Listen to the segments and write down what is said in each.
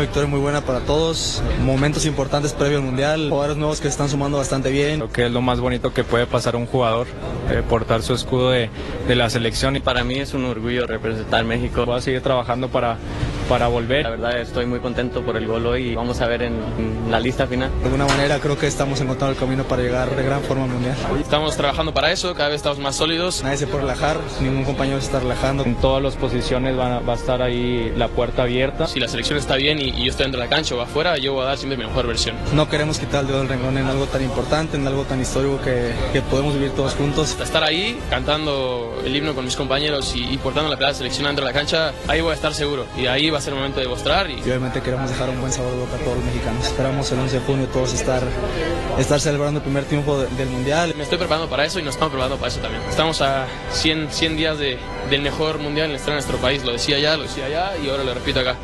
victoria muy buena para todos, momentos importantes previo al Mundial, jugadores nuevos que se están sumando bastante bien. Creo que es lo más bonito que puede pasar un jugador, portar su escudo de la selección. Y para mí es un orgullo representar México. Voy a seguir trabajando para volver. La verdad estoy muy contento por el gol hoy y vamos a ver en la lista final. De alguna manera creo que estamos encontrando el camino para llegar de gran forma al Mundial. Estamos trabajando para eso, cada vez estamos más sólidos. Nadie se puede relajar, ningún compañero se está relajando. En todas las posiciones va a estar ahí la puerta abierta. Si la selección está bien y yo estoy dentro de la cancha o afuera, yo voy a dar siempre mi mejor versión. No queremos quitar el dedo del renglón en algo tan importante, en algo tan histórico que podemos vivir todos juntos. Estar ahí cantando el himno con mis compañeros y portando la pelota de selección dentro de la cancha, ahí voy a estar seguro y ahí va a ser el momento de demostrar. Y obviamente queremos dejar un buen sabor de boca a todos los mexicanos. Esperamos el 11 de junio todos estar celebrando el primer triunfo del Mundial. Me estoy preparando para eso y nos estamos preparando para eso también. Estamos a 100 días del mejor Mundial en la historia de nuestro país. Lo decía allá y ahora lo repito acá.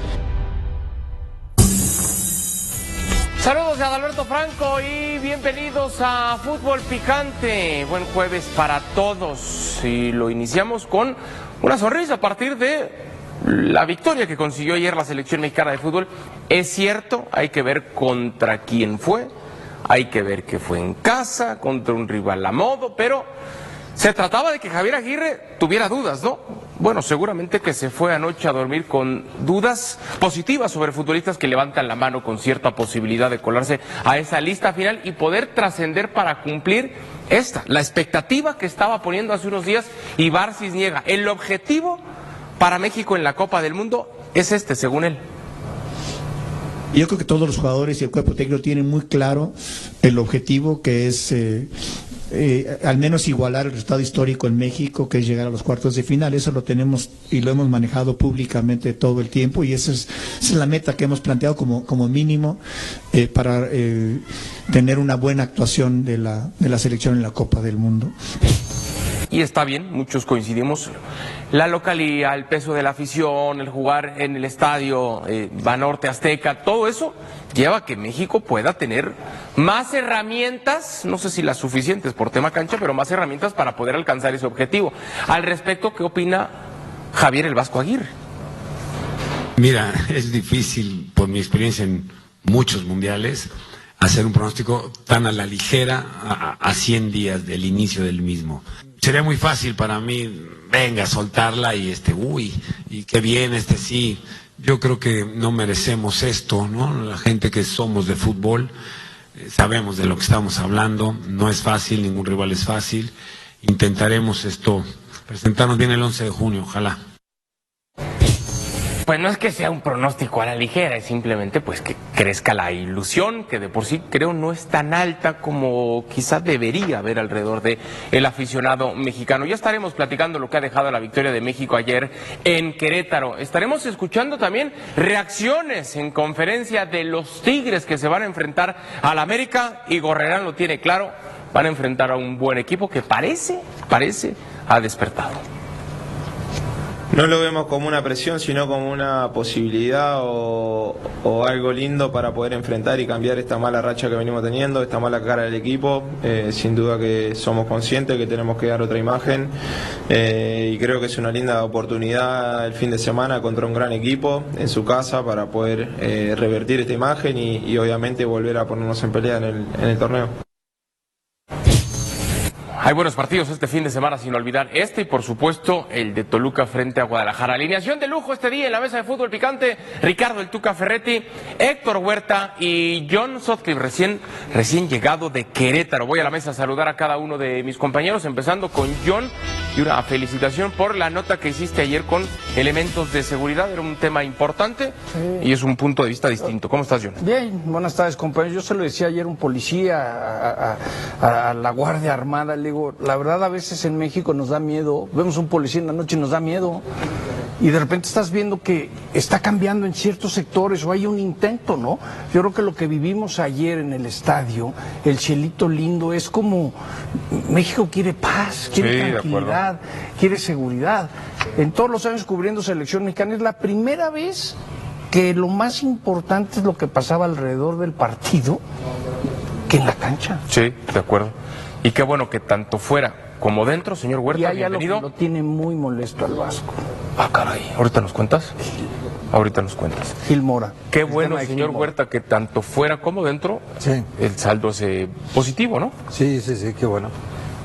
Saludos de Adalberto Franco y bienvenidos a Fútbol Picante. Buen jueves para todos. Y lo iniciamos con una sonrisa a partir de la victoria que consiguió ayer la selección mexicana de fútbol. Es cierto, hay que ver contra quién fue, hay que ver que fue en casa, contra un rival a modo, pero se trataba de que Javier Aguirre tuviera dudas, ¿no? Bueno, seguramente que se fue anoche a dormir con dudas positivas sobre futbolistas que levantan la mano con cierta posibilidad de colarse a esa lista final y poder trascender para cumplir la expectativa que estaba poniendo hace unos días Ibar Cisniega. El objetivo para México en la Copa del Mundo es según él. Yo creo que todos los jugadores y el cuerpo técnico tienen muy claro el objetivo, que es al menos igualar el resultado histórico en México, que es llegar a los cuartos de final. Eso lo tenemos y lo hemos manejado públicamente todo el tiempo, y esa es la meta que hemos planteado como mínimo para tener una buena actuación de la selección en la Copa del Mundo. Y está bien, muchos coincidimos. La localidad, el peso de la afición, el jugar en el estadio Banorte Azteca, todo eso lleva a que México pueda tener más herramientas, no sé si las suficientes por tema cancha, pero más herramientas para poder alcanzar ese objetivo. Al respecto, ¿qué opina Javier el Vasco Aguirre? Mira, es difícil, por mi experiencia en muchos mundiales, hacer un pronóstico tan a la ligera a 100 días del inicio del mismo. Sería muy fácil para mí, venga, soltarla y y qué bien, sí. Yo creo que no merecemos esto, ¿no? La gente que somos de fútbol, sabemos de lo que estamos hablando, no es fácil, ningún rival es fácil. Intentaremos presentarnos bien el 11 de junio, ojalá. Pues no es que sea un pronóstico a la ligera, es simplemente pues que crezca la ilusión, que de por sí creo no es tan alta como quizás debería haber alrededor de el aficionado mexicano. Ya estaremos platicando lo que ha dejado la victoria de México ayer en Querétaro. Estaremos escuchando también reacciones en conferencia de los Tigres que se van a enfrentar al América, y Gorrerán lo tiene claro, van a enfrentar a un buen equipo que parece ha despertado. No lo vemos como una presión, sino como una posibilidad o algo lindo para poder enfrentar y cambiar esta mala racha que venimos teniendo, esta mala cara del equipo. Sin duda que somos conscientes que tenemos que dar otra imagen, y creo que es una linda oportunidad el fin de semana contra un gran equipo en su casa para poder revertir esta imagen y obviamente volver a ponernos en pelea en el torneo. Hay buenos partidos este fin de semana, sin olvidar y por supuesto el de Toluca frente a Guadalajara. Alineación de lujo este día en la mesa de Fútbol Picante: Ricardo el Tuca Ferretti, Héctor Huerta y John Sutcliffe, recién llegado de Querétaro. Voy a la mesa a saludar a cada uno de mis compañeros, empezando con John, y una felicitación por la nota que hiciste ayer con elementos de seguridad. Era un tema importante, sí, y es un punto de vista distinto. ¿Cómo estás, John? Bien, buenas tardes, compañeros. Yo se lo decía ayer a un policía, a la Guardia Armada, le digo, la verdad a veces en México nos da miedo, vemos un policía en la noche y nos da miedo, y de repente estás viendo que está cambiando en ciertos sectores o hay un intento, ¿no? Yo creo que lo que vivimos ayer en el estadio, el cielito lindo, es como México quiere paz, quiere tranquilidad, quiere seguridad. En todos los años cubriendo selección mexicana es la primera vez que lo más importante es lo que pasaba alrededor del partido que en la cancha. Sí, de acuerdo. Y qué bueno que tanto fuera como dentro, señor Huerta, bienvenido. Lo tiene muy molesto al Vasco. Ah, caray, ¿ahorita nos cuentas? Ahorita nos cuentas. Gil Mora. Qué bueno, señor Huerta, que tanto fuera como dentro el saldo es positivo, ¿no? Sí, qué bueno.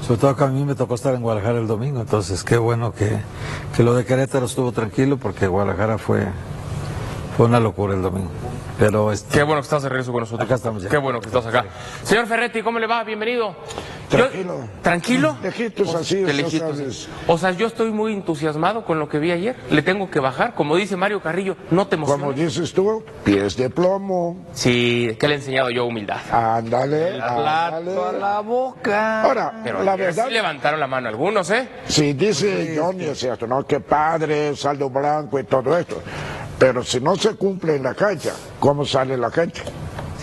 Sobre todo que a mí me tocó estar en Guadalajara el domingo, entonces qué bueno que lo de Querétaro estuvo tranquilo, porque Guadalajara fue una locura el domingo. Pero qué bueno que estás de regreso con nosotros. Acá estamos ya. Qué bueno que estás acá. Señor Ferretti, ¿cómo le va? Bienvenido. Tranquilo. ¿Tranquilo? Lejitos así, sabes. O sea, yo estoy muy entusiasmado con lo que vi ayer. Le tengo que bajar. Como dice Mario Carrillo, no te emociones. Como dices tú, pies de plomo. Sí, que le he enseñado yo humildad. Ándale, Plato a la boca. Ahora, pero la verdad... sí levantaron la mano algunos, ¿eh? Sí, dice Johnny, es cierto, ¿no? Qué padre, saldo blanco y todo esto. Pero si no se cumple en la cancha, ¿cómo sale la gente?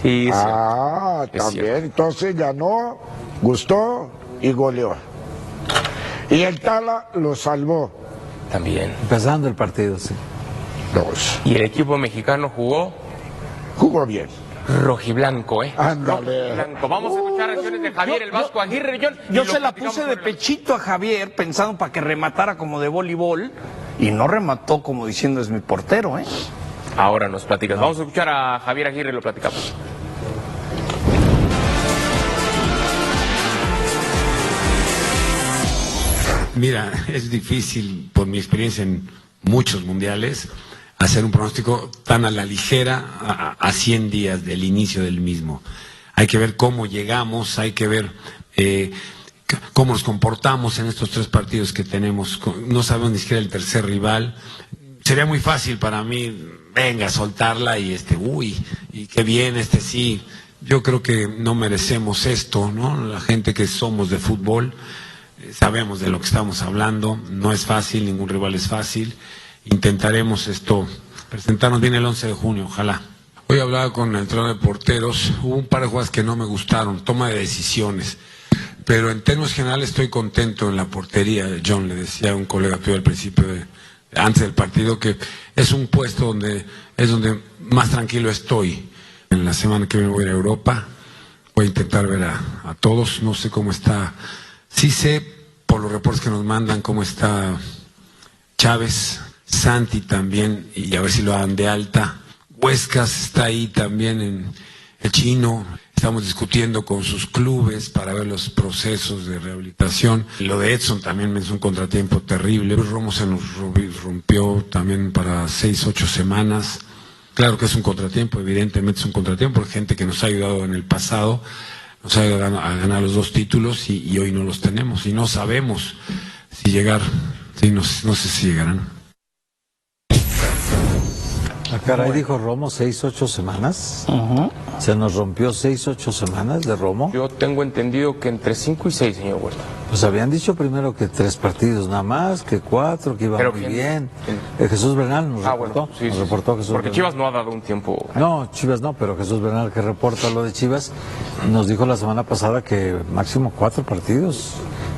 Sí, también. Entonces ganó, gustó y goleó. Y el Tala lo salvó. También. Empezando el partido, sí. Y el equipo mexicano jugó bien. Rojiblanco, ¿eh? Ándale. Rojiblanco. Vamos a escuchar acciones de Javier el Vasco Aguirre. Yo se la puse de pechito a Javier, pensando para que rematara como de voleibol, y no remató como diciendo es mi portero, ¿eh? Ahora nos platicas. Vamos a escuchar a Javier Aguirre y lo platicamos. Mira, es difícil, por mi experiencia en muchos mundiales, hacer un pronóstico tan a la ligera a 100 días del inicio del mismo. Hay que ver cómo llegamos, hay que ver cómo nos comportamos en estos 3 partidos que tenemos. No sabemos ni siquiera el tercer rival. Sería muy fácil para mí, venga, soltarla y y qué bien, sí. Yo creo que no merecemos esto, ¿no? La gente que somos de fútbol, sabemos de lo que estamos hablando, no es fácil, ningún rival es fácil. Intentaremos presentarnos bien el 11 de junio, ojalá. Hoy hablaba con el entrenador de porteros, hubo un par de jugadas que no me gustaron, toma de decisiones, pero en términos generales estoy contento en la portería. John, le decía a un colega tuyo al principio, antes del partido, que es un puesto donde más tranquilo estoy. En la semana que viene voy a ir a Europa, voy a intentar ver a todos, no sé cómo está, sí sé por los reportes que nos mandan cómo está Chávez, Santi también, y a ver si lo dan de alta. Huescas está ahí también, en el Chino. Estamos discutiendo con sus clubes para ver los procesos de rehabilitación. Lo de Edson también es un contratiempo terrible. Romo se nos rompió también para 6-8 semanas. Claro que es un contratiempo, evidentemente es un contratiempo, porque gente que nos ha ayudado en el pasado, nos ha ayudado a ganar los 2 títulos y hoy no los tenemos. Y no sabemos si llegar, no sé si llegarán. Caray, dijo Romo, 6-8 semanas. Se nos rompió 6-8 semanas de Romo. Yo tengo entendido que entre 5 y 6, señor Huerta. Pues habían dicho primero que 3 partidos nada más, que 4, que iba muy bien. Jesús Bernal nos reportó. Bueno, nos reportó Jesús porque Bernal. Chivas no ha dado un tiempo. No, Chivas no, pero Jesús Bernal, que reporta lo de Chivas, nos dijo la semana pasada que máximo 4 partidos.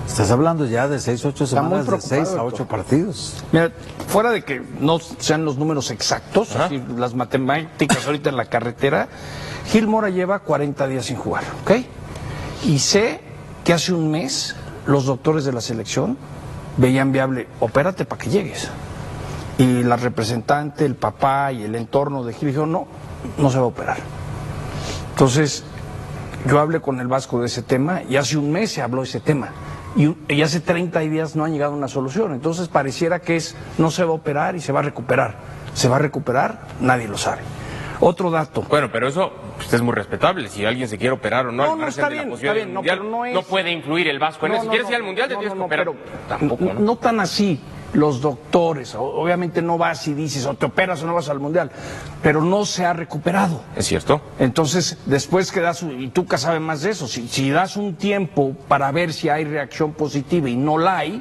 Estás hablando ya de 6-8 semanas, de 6 a 8 partidos. Mira, fuera de que no sean los números exactos, así, las matemáticas ahorita en la carretera, Gil Mora lleva 40 días sin jugar, ¿ok? Y sé que hace un mes los doctores de la selección veían viable, opérate para que llegues. Y la representante, el papá y el entorno de Gil dijeron, no se va a operar. Entonces, yo hablé con el Vasco de ese tema y hace un mes se habló de ese tema. Y hace 30 días no han llegado a una solución. Entonces pareciera que no se va a operar y se va a recuperar. ¿Se va a recuperar? Nadie lo sabe. Otro dato. Bueno, pero eso es muy respetable. Si alguien se quiere operar o no, está bien, no puede influir el Vasco en eso. Si quieres ir al Mundial, te tienes que operar. Pero tampoco, ¿no? No tan así. Los doctores, obviamente no vas y dices o te operas o no vas al Mundial, pero no se ha recuperado. Es cierto. Entonces, después que das, y Tuca sabe más de eso, si das un tiempo para ver si hay reacción positiva y no la hay,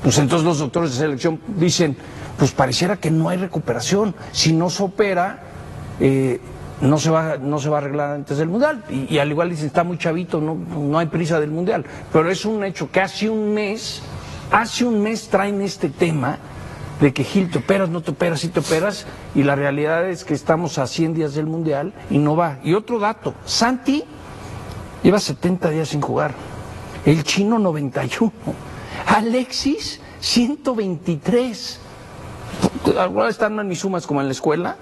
pues entonces los doctores de selección dicen, pues pareciera que no hay recuperación. Si no se opera, no se va a arreglar antes del Mundial. Y al igual dicen, está muy chavito, no hay prisa del Mundial. Pero es un hecho que hace un mes traen este tema de que Gil, te operas, no te operas, sí te operas, y la realidad es que estamos a 100 días del Mundial y no va. Y otro dato, Santi lleva 70 días sin jugar, el Chino 91, Alexis 123. alguna vez están en mis sumas como en la escuela,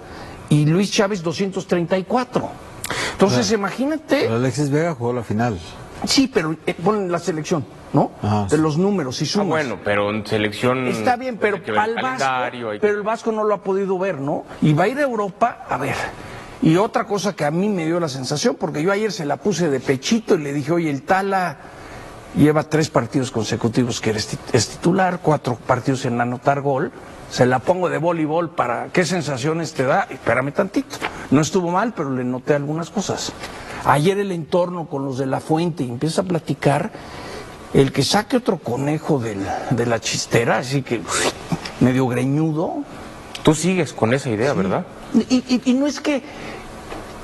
y Luis Chávez 234. Entonces, imagínate. Pero Alexis Vega jugó la final. Sí, pero ponen la selección, ¿no? De los números y sumas. Bueno, pero en selección... Está bien, pero al Vasco, pero el Vasco no lo ha podido ver, ¿no? Y va a ir a Europa, a ver. Y otra cosa que a mí me dio la sensación, porque yo ayer se la puse de pechito y le dije, oye, el Tala lleva 3 partidos consecutivos que es titular, 4 partidos en anotar gol, se la pongo de voleibol para qué sensaciones te da. Espérame tantito, no estuvo mal, pero le noté algunas cosas. Ayer el entorno con los de La Fuente y empieza a platicar, el que saque otro conejo de la chistera, así que medio greñudo. Tú sigues con esa idea, sí, ¿verdad? Y no es que...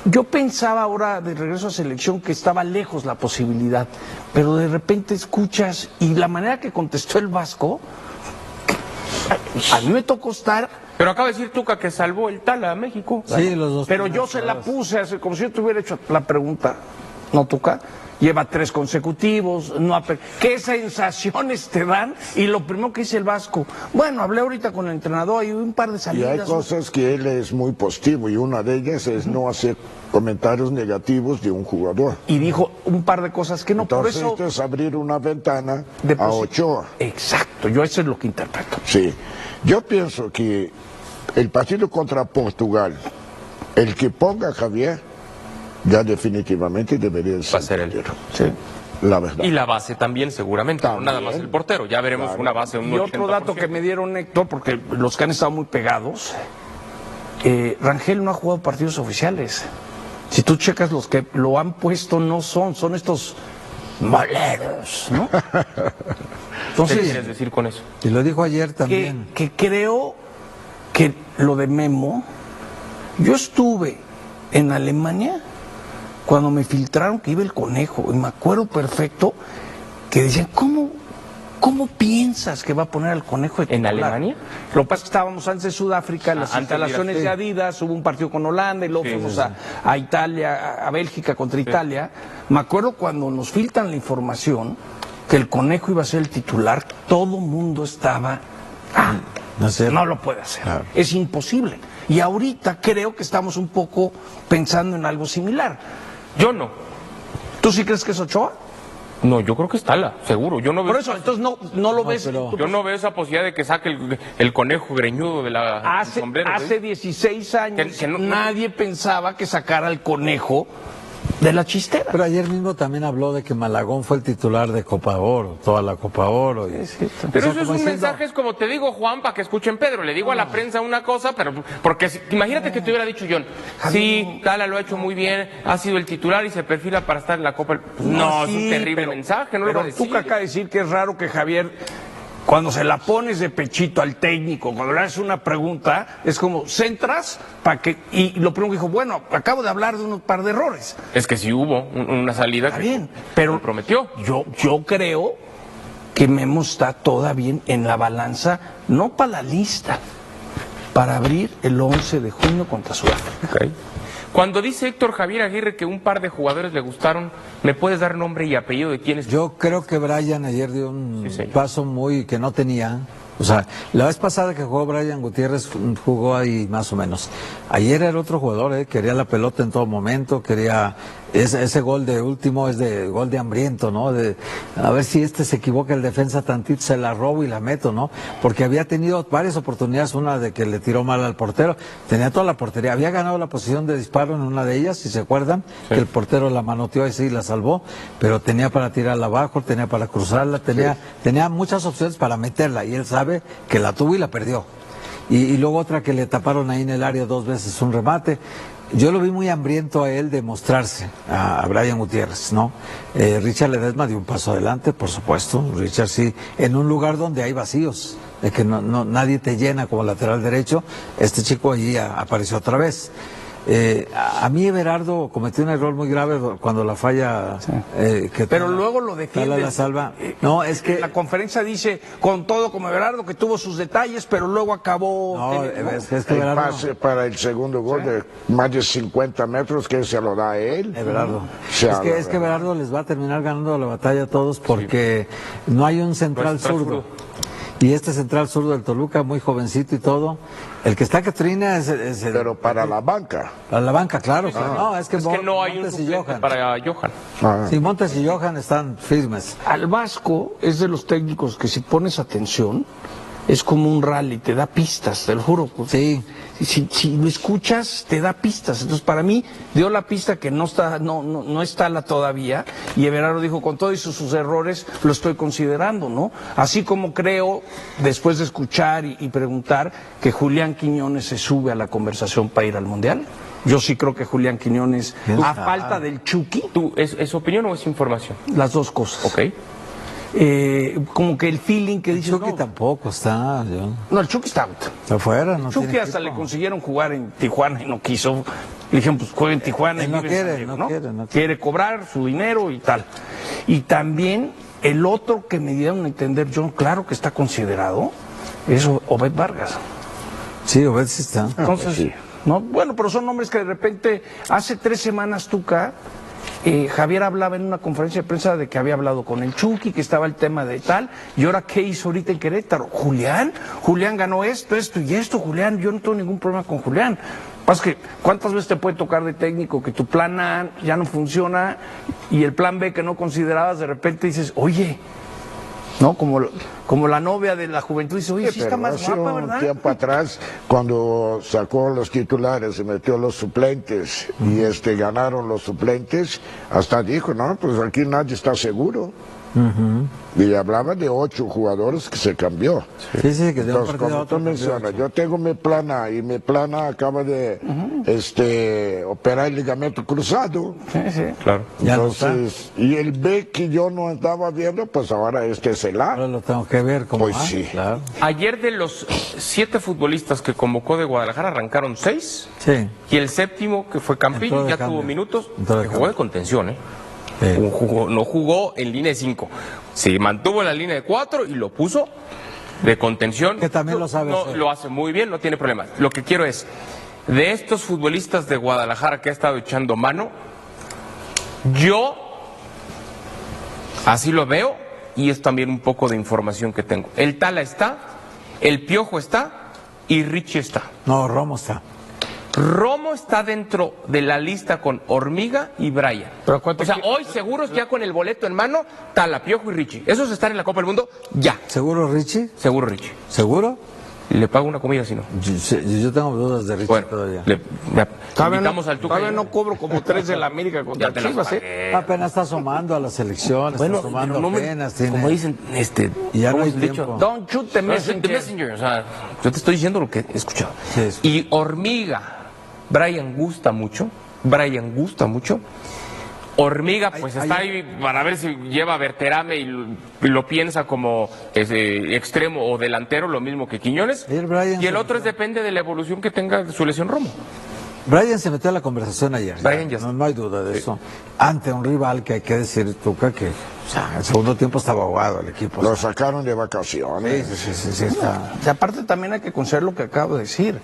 Yo pensaba ahora de regreso a selección que estaba lejos la posibilidad, pero de repente escuchas, y la manera que contestó el Vasco, a mí me tocó estar... Pero acaba de decir Tuca que salvó el Tala a México. Sí, los dos. Pero yo se la puse, como si yo te hubiera hecho la pregunta, ¿no, Tuca? Lleva 3 consecutivos, no ha... ¿Qué sensaciones te dan? Y lo primero que dice el Vasco, bueno, hablé ahorita con el entrenador y un par de salidas. Y hay cosas que él es muy positivo y una de ellas es no hacer comentarios negativos de un jugador. Y dijo un par de cosas que no, entonces, por eso... esto es abrir una ventana a Ochoa. Exacto, yo eso es lo que interpreto. Sí, yo pienso que el partido contra Portugal, el que ponga a Javier, ya definitivamente debería ser. Va a ser el sí, la verdad. Y la base también, seguramente, no nada más el portero. Ya veremos una base de un 80%. Y otro dato que me dieron, Héctor, porque los que han estado muy pegados, Rangel no ha jugado partidos oficiales. Si tú checas, los que lo han puesto no son estos moleros, ¿no? Entonces, ¿qué quieres decir con eso? Y lo dijo ayer también. Que creo que lo de Memo, yo estuve en Alemania cuando me filtraron que iba el Conejo, y me acuerdo perfecto que decían, ¿cómo piensas que va a poner al Conejo de ¿En Alemania? Lo que pasa es que estábamos antes de Sudáfrica, en las instalaciones de Adidas, hubo un partido con Holanda, y luego fuimos a Italia, a Bélgica contra Italia. Me acuerdo cuando nos filtran la información que el Conejo iba a ser el titular, todo mundo estaba... no lo puede hacer, claro. Es imposible. Y ahorita creo que estamos un poco pensando en algo similar. Yo no. ¿Tú sí crees que es Ochoa? No, yo creo que es Tala, seguro. Yo no veo... Por eso, entonces no lo ves... Pero... Yo no veo esa posibilidad de que saque el conejo greñudo de la sombrero. Hace 16 años nadie pensaba que sacara el Conejo de la chistera. Pero ayer mismo también habló de que Malagón fue el titular de Copa Oro, toda la Copa Oro. Pero eso es un mensaje, es como te digo, Juan, para que escuchen Pedro. Le digo a la prensa una cosa, pero porque imagínate que te hubiera dicho John, sí, Tala lo ha hecho muy bien, ha sido el titular y se perfila para estar en la Copa. No, sí, es un terrible mensaje, no lo va a decir. Tú acá decir que es raro que Javier... Cuando se la pones de pechito al técnico, cuando le haces una pregunta, es como, centras para que... Y lo primero que dijo, bueno, acabo de hablar de un par de errores. Es que sí hubo una salida. Está bien, pero prometió. Yo creo que Memo está todavía en la balanza, no para la lista, para abrir el 11 de junio contra Sudáfrica. Okay. Cuando dice Héctor Javier Aguirre que un par de jugadores le gustaron, ¿me puedes dar nombre y apellido de quiénes? Yo creo que Brian ayer dio un paso muy que no tenía. O sea, la vez pasada que jugó Brian Gutiérrez jugó ahí más o menos. Ayer era otro jugador, quería la pelota en todo momento, quería... Ese gol de último es de gol de hambriento, ¿no? A ver si se equivoca el defensa tantito, se la robo y la meto, ¿no? Porque había tenido varias oportunidades, una de que le tiró mal al portero, tenía toda la portería, había ganado la posición de disparo en una de ellas, si se acuerdan, que el portero la manoteó y sí la salvó, pero tenía para tirarla abajo, tenía para cruzarla, tenía muchas opciones para meterla, y él sabe que la tuvo y la perdió. Y luego otra que le taparon ahí en el área 2 veces un remate. Yo lo vi muy hambriento a él de mostrarse, a Brian Gutiérrez, ¿no? Richard Ledesma dio un paso adelante, por supuesto. Richard sí, en un lugar donde hay vacíos, de que nadie te llena como lateral derecho. Este chico allí apareció otra vez. A mí Everardo cometió un error muy grave cuando la falla pero luego lo defiende la salva. No, es que la conferencia dice con todo como Everardo que tuvo sus detalles, pero luego acabó es que el pase para el segundo gol de más de 50 metros que se lo da a él. Everardo. Es que Everardo les va a terminar ganando la batalla a todos porque no hay un central zurdo. Y este central zurdo del Toluca, muy jovencito y todo. El que está que trina es el... Pero para la banca. Para la banca, claro. No, es que no hay un Montes y suplente Johan. para Johan. Sí, Montes y Johan están firmes. Al Vasco es de los técnicos que si pones atención, es como un rally, te da pistas, te lo juro. Sí. Si lo escuchas, te da pistas. Entonces, para mí, dio la pista que no está la todavía, y Everardo dijo, con todos sus errores, lo estoy considerando, ¿no? Así como creo, después de escuchar y preguntar, que Julián Quiñones se sube a la conversación para ir al Mundial. Yo sí creo que Julián Quiñones, a falta del Chucky... ¿Es opinión o es información? Las dos cosas. Ok. Como que el feeling que dice... Chucky tampoco está. No, el Chucky está afuera. No Chucky tiene hasta equipo. le consiguieron jugar en Tijuana y no quiso. Le dijeron, pues juega en Tijuana. Él y no vive en quiere, San Diego, no quiere, no quiere cobrar su dinero y tal. Y también el otro que me dieron a entender, John, claro que está considerado, es Obed Vargas. Sí, Obed sí está. Entonces, ¿no? Bueno, pero son nombres que de repente, hace 3 semanas, Tuca, Javier hablaba en una conferencia de prensa de que había hablado con el Chucky, que estaba el tema de tal, y ahora ¿qué hizo ahorita en Querétaro? Julián ganó esto y esto, Julián, yo no tengo ningún problema con Julián. Pasa que, ¿cuántas veces te puede tocar de técnico que tu plan A ya no funciona y el plan B que no considerabas, de repente dices, oye, ¿no? Como la novia de la juventud dice, oye, sí está más hace guapa, un ¿verdad? tiempo atrás, cuando sacó los titulares y metió los suplentes y ganaron los suplentes, hasta dijo, no, pues aquí nadie está seguro. Y hablaba de 8 jugadores que se cambió. Sí, que de un Entonces, partido a como otro tú cambió mencionas, 8. yo tengo mi plan A y mi plan A acaba de operar el ligamento cruzado. Sí. Claro. Ya no está. Entonces, y el B que yo no estaba viendo, pues ahora es el A. Ahora lo tengo que ver como Pues sí. Claro. Ayer de los 7 futbolistas que convocó de Guadalajara arrancaron 6. Sí. Y el séptimo, que fue Campillo, Entró de ya cambio. tuvo minutos, Entró de que jugó cambio. de contención, Sí. No jugó en línea de 5. Se mantuvo en la línea de 4 y lo puso de contención. Que también lo sabe hacer. Lo hace muy bien, no tiene problema. Lo que quiero es, de estos futbolistas de Guadalajara que ha estado echando mano, yo así lo veo, y es también un poco de información que tengo. El Tala está, el Piojo está y Richie está. No, Romo está. Romo está dentro de la lista con Hormiga y Brian. Pero o sea, hoy seguros ya con el boleto en mano, Tala, Piojo y Richie. Esos están en la Copa del Mundo ya. ¿Seguro Richie? Seguro Richie. ¿Seguro? Le pago una comida si no. Yo tengo dudas de Richie Bueno, todavía. invitamos al Tuca. Todavía no cobro como 3 de la América contra Ya te las Chivas, pagué. Apenas está asomando a las elecciones, Bueno, está asomando pero no me- apenas. Tiene... como dicen, Y ya no ¿cómo hay es el dicho? tiempo. Don't shoot the messenger. Messenger, o sea, yo te estoy diciendo lo que he escuchado. Sí, sí. Y Hormiga, Brian gusta mucho. Hormiga, pues está ahí para ver si lleva Berterame y lo piensa como extremo o delantero, lo mismo que Quiñones. Ayer Brian Y el se otro depende de la evolución que tenga su lesión Romo. Brian se metió a la conversación ayer. Brian ya está. No hay duda de eso. Ante un rival que hay que decir, Tuca, que o sea, en el segundo tiempo estaba ahogado el equipo. Lo sacaron de vacaciones. Sí, está. Y aparte también hay que considerar lo que acabo de decir,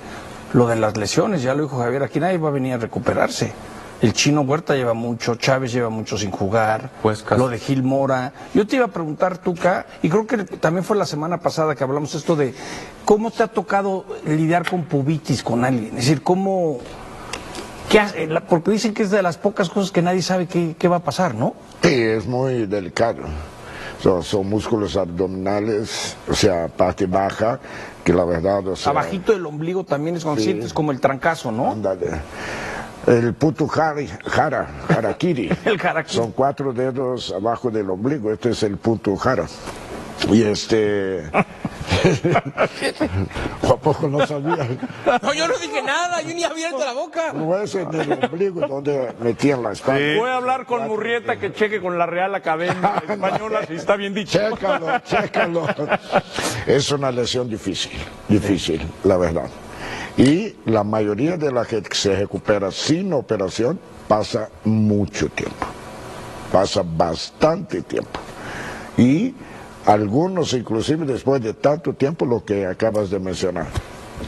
lo de las lesiones, ya lo dijo Javier, aquí nadie va a venir a recuperarse. El Chino Huerta lleva mucho, Chávez lleva mucho sin jugar, Pues casi. lo de Gil Mora. Yo te iba a preguntar, Tuca, y creo que también fue la semana pasada que hablamos esto de cómo te ha tocado lidiar con pubitis con alguien, es decir, porque dicen que es de las pocas cosas que nadie sabe qué va a pasar, ¿no? Sí, es muy delicado. Son músculos abdominales, o sea, parte baja, que la verdad, o sea... Abajito del ombligo también es cuando sientes como el trancazo, ¿no? Ándale. El puto harakiri. El harakiri. Son 4 dedos abajo del ombligo, este es el puto hara. Y ¿a poco no sabía? No, yo no dije nada, yo ni he abierto la boca. No es en el ombligo donde metían la espalda. Voy a hablar con Murrieta que cheque con la Real Academia Española si está bien dicho. Chécalo. Es una lesión difícil, la verdad. Y la mayoría de la gente que se recupera sin operación pasa mucho tiempo. Pasa bastante tiempo. Y algunos, inclusive después de tanto tiempo, lo que acabas de mencionar,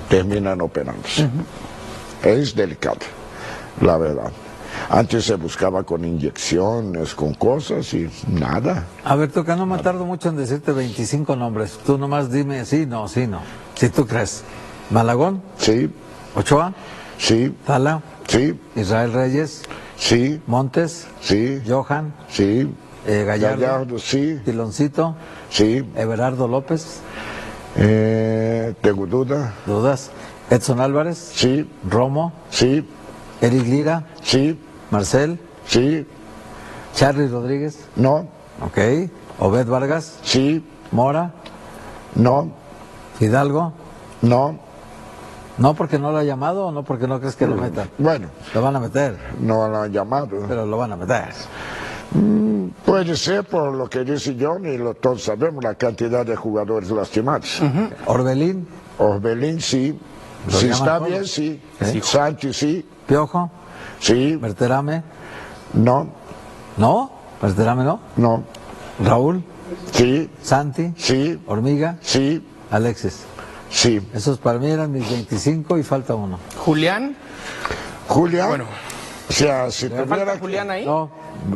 terminan operándose. Es delicado, la verdad. Antes se buscaba con inyecciones, con cosas y nada. A ver, Tuca, no me tardo mucho en decirte 25 nombres. Tú nomás dime sí, no, sí, no. Si tú crees. ¿Malagón? Sí. ¿Ochoa? Sí. ¿Tala? Sí. ¿Israel Reyes? Sí. ¿Montes? Sí. ¿Johan? Sí. ¿Gallardo? Sí. ¿Tiloncito? Sí. ¿Everardo López? ¿Tengo duda? ¿Dudas? ¿Edson Álvarez? Sí. ¿Romo? Sí. ¿Eric Lira? Sí. ¿Marcel? Sí. ¿Charly Rodríguez? No. Ok. ¿Obed Vargas? Sí. ¿Mora? No. ¿Fidalgo? No. ¿No porque no lo ha llamado o no porque no crees que lo metan? Bueno. Lo van a meter. No lo han llamado. Pero lo van a meter. Puede ser por lo que dice Johnny, todos sabemos la cantidad de jugadores lastimados. ¿Orbelín? Orbelín sí. Si está todos? bien, sí. ¿Sí? Santi sí. ¿Piojo? Sí. ¿Berterame? No. ¿No? ¿Berterame no? No. ¿Raúl? Sí. ¿Santi? Sí. ¿Hormiga? Sí. ¿Alexis? Sí. Esos para mí eran mis 25 y falta uno. ¿Julián? Julián. Bueno. O sea, si ¿Le falta Julián ahí? No,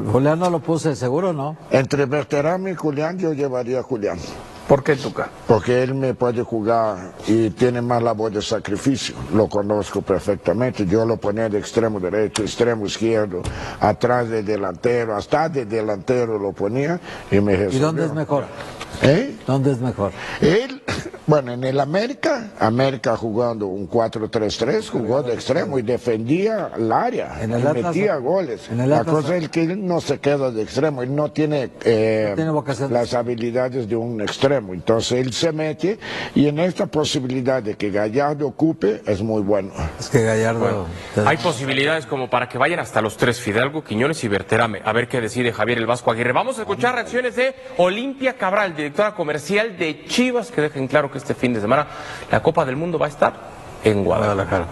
Julián no lo puse, seguro no. Entre Berterame y Julián yo llevaría a Julián. ¿Por qué, Tuca? Porque él me puede jugar y tiene más labor de sacrificio. Lo conozco perfectamente. Yo lo ponía de extremo derecho, extremo izquierdo, atrás de delantero, hasta de delantero lo ponía y me resolvió. ¿Y dónde es mejor? ¿Dónde es mejor? Él, bueno, en el América jugando un 4-3-3, jugó de extremo y defendía el área, En el y Atlas, metía goles. en el La Atlas, cosa es que él no se queda de extremo, él no tiene, vocación. las habilidades de un extremo, entonces él se mete y en esta posibilidad de que Gallardo ocupe es muy bueno. Es que Gallardo... Hay posibilidades como para que vayan hasta los tres, Fidalgo, Quiñones y Berterame. A ver qué decide Javier el Vasco Aguirre. Vamos a escuchar reacciones de Olimpia Cabral, directora comercial de Chivas, que dejen claro que este fin de semana la Copa del Mundo va a estar en Guadalajara.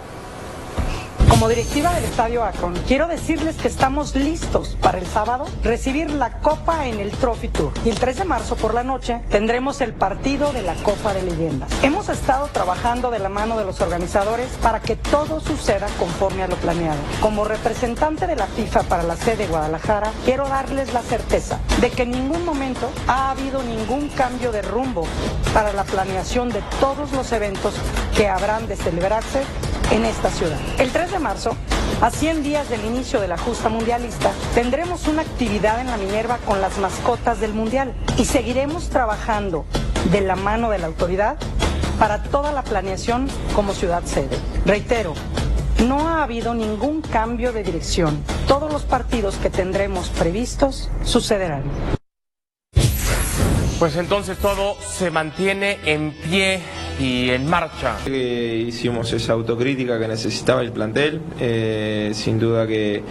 Como directiva del Estadio Akron, quiero decirles que estamos listos para el sábado recibir la Copa en el Trophy Tour. Y el 3 de marzo por la noche tendremos el partido de la Copa de Leyendas. Hemos estado trabajando de la mano de los organizadores para que todo suceda conforme a lo planeado. Como representante de la FIFA para la sede de Guadalajara, quiero darles la certeza de que en ningún momento ha habido ningún cambio de rumbo para la planeación de todos los eventos que habrán de celebrarse en esta ciudad. El 3 de marzo, a 100 días del inicio de la justa mundialista, tendremos una actividad en la Minerva con las mascotas del Mundial y seguiremos trabajando de la mano de la autoridad para toda la planeación como ciudad sede. Reitero, no ha habido ningún cambio de dirección. Todos los partidos que tendremos previstos sucederán. Pues entonces todo se mantiene en pie y en marcha. Hicimos esa autocrítica que necesitaba el plantel, sin duda que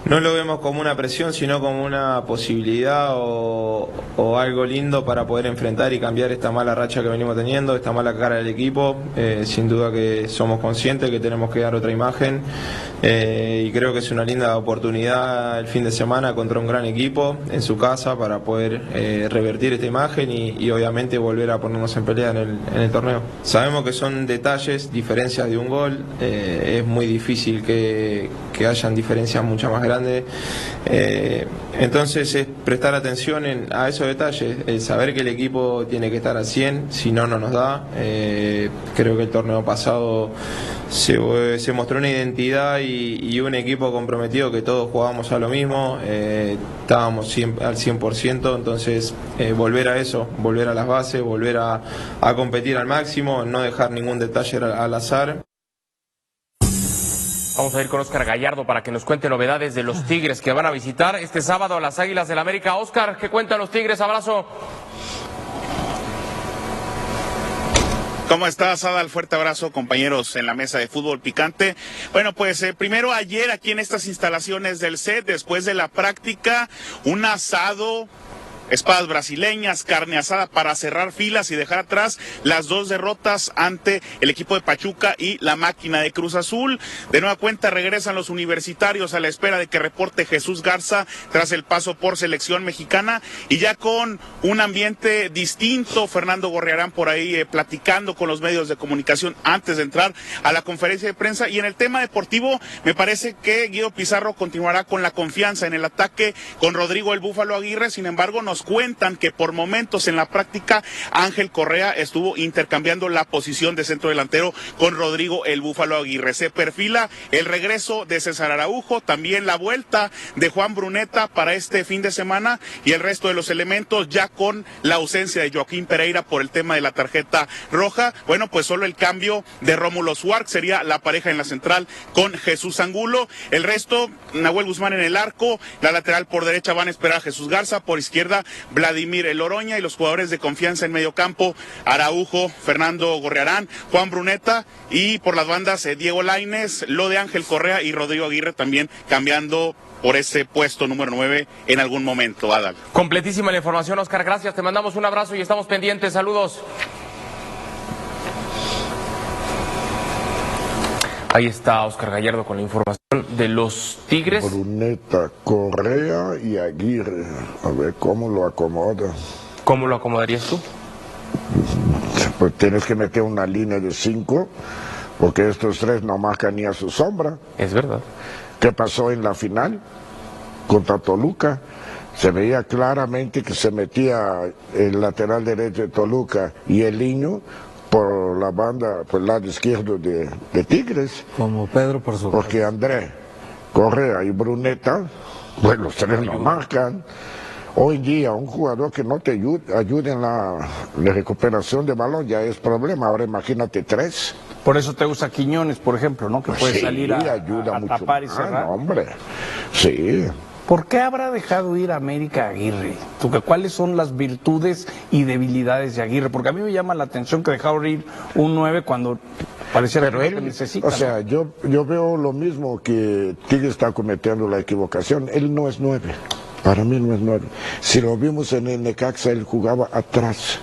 no lo vemos como una presión, sino como una posibilidad o algo lindo para poder enfrentar y cambiar esta mala racha que venimos teniendo, esta mala cara del equipo. Sin duda que somos conscientes que tenemos que dar otra imagen y creo que es una linda oportunidad el fin de semana contra un gran equipo en su casa para poder revertir esta imagen y obviamente volver a ponernos en pelea en el torneo. Sabemos que son detalles, diferencias de un gol, es muy difícil que hayan diferencias mucho más grandes, entonces es prestar atención a esos detalles, el saber que el equipo tiene que estar al 100, si no, no nos da. Creo que el torneo pasado se mostró una identidad y un equipo comprometido, que todos jugábamos a lo mismo, estábamos al 100%, entonces volver a eso, volver a las bases, volver a competir al máximo, no dejar ningún detalle al azar. Vamos a ir con Óscar Gallardo para que nos cuente novedades de los Tigres que van a visitar este sábado a las Águilas del la América. Óscar, ¿qué cuentan los Tigres? Abrazo. ¿Cómo estás, Adal? Fuerte abrazo, compañeros en la mesa de fútbol picante. Bueno, pues primero ayer aquí en estas instalaciones del CED, después de la práctica, un asado espadas brasileñas, carne asada para cerrar filas y dejar atrás las 2 derrotas ante el equipo de Pachuca y la máquina de Cruz Azul. De nueva cuenta regresan los universitarios a la espera de que reporte Jesús Garza tras el paso por selección mexicana, y ya con un ambiente distinto. Fernando Gorriarán por ahí platicando con los medios de comunicación antes de entrar a la conferencia de prensa. Y en el tema deportivo me parece que Guido Pizarro continuará con la confianza en el ataque con Rodrigo el Búfalo Aguirre. Sin embargo, nos cuentan que por momentos en la práctica Ángel Correa estuvo intercambiando la posición de centro delantero con Rodrigo el Búfalo Aguirre. Se perfila el regreso de César Araujo, también la vuelta de Juan Bruneta para este fin de semana, y el resto de los elementos ya con la ausencia de Joaquín Pereira por el tema de la tarjeta roja. Bueno, pues solo el cambio de Rómulo Suárez sería la pareja en la central con Jesús Angulo. El resto, Nahuel Guzmán en el arco, la lateral por derecha van a esperar a Jesús Garza, por izquierda Vladimir El Oroña, y los jugadores de confianza en medio campo, Araujo, Fernando Gorriarán, Juan Bruneta, y por las bandas Diego Lainez, lo de Ángel Correa y Rodrigo Aguirre también cambiando por ese puesto número 9 en algún momento, Adal. Completísima la información, Oscar, gracias, te mandamos un abrazo y estamos pendientes, saludos. Ahí está Oscar Gallardo con la información de los Tigres. Bruneta, Correa y Aguirre. A ver cómo lo acomoda. ¿Cómo lo acomodarías tú? Pues tienes que meter una línea de 5, porque estos 3 no marcan ni a su sombra. Es verdad. ¿Qué pasó en la final contra Toluca? Se veía claramente que se metía el lateral derecho de Toluca y el Niño por la banda, por el lado izquierdo de Tigres. Como Pedro por su... Porque André, Correa y Bruneta, pues los 3 no marcan. Hoy en día un jugador que no te ayude en la recuperación de balón ya es problema. Ahora imagínate 3. Por eso te gusta Quiñones, por ejemplo, ¿no? Que puede sí, salir a mucho tapar y cerrar. No, hombre, sí. ¿Por qué habrá dejado ir a América Aguirre? ¿Cuáles son las virtudes y debilidades de Aguirre? Porque a mí me llama la atención que dejaron ir un 9 cuando parecía que él necesita. O sea, ¿no? yo veo lo mismo, que Tigre está cometiendo la equivocación. Él no es 9. Para mí no es 9. Si lo vimos en el Necaxa, él jugaba atrás.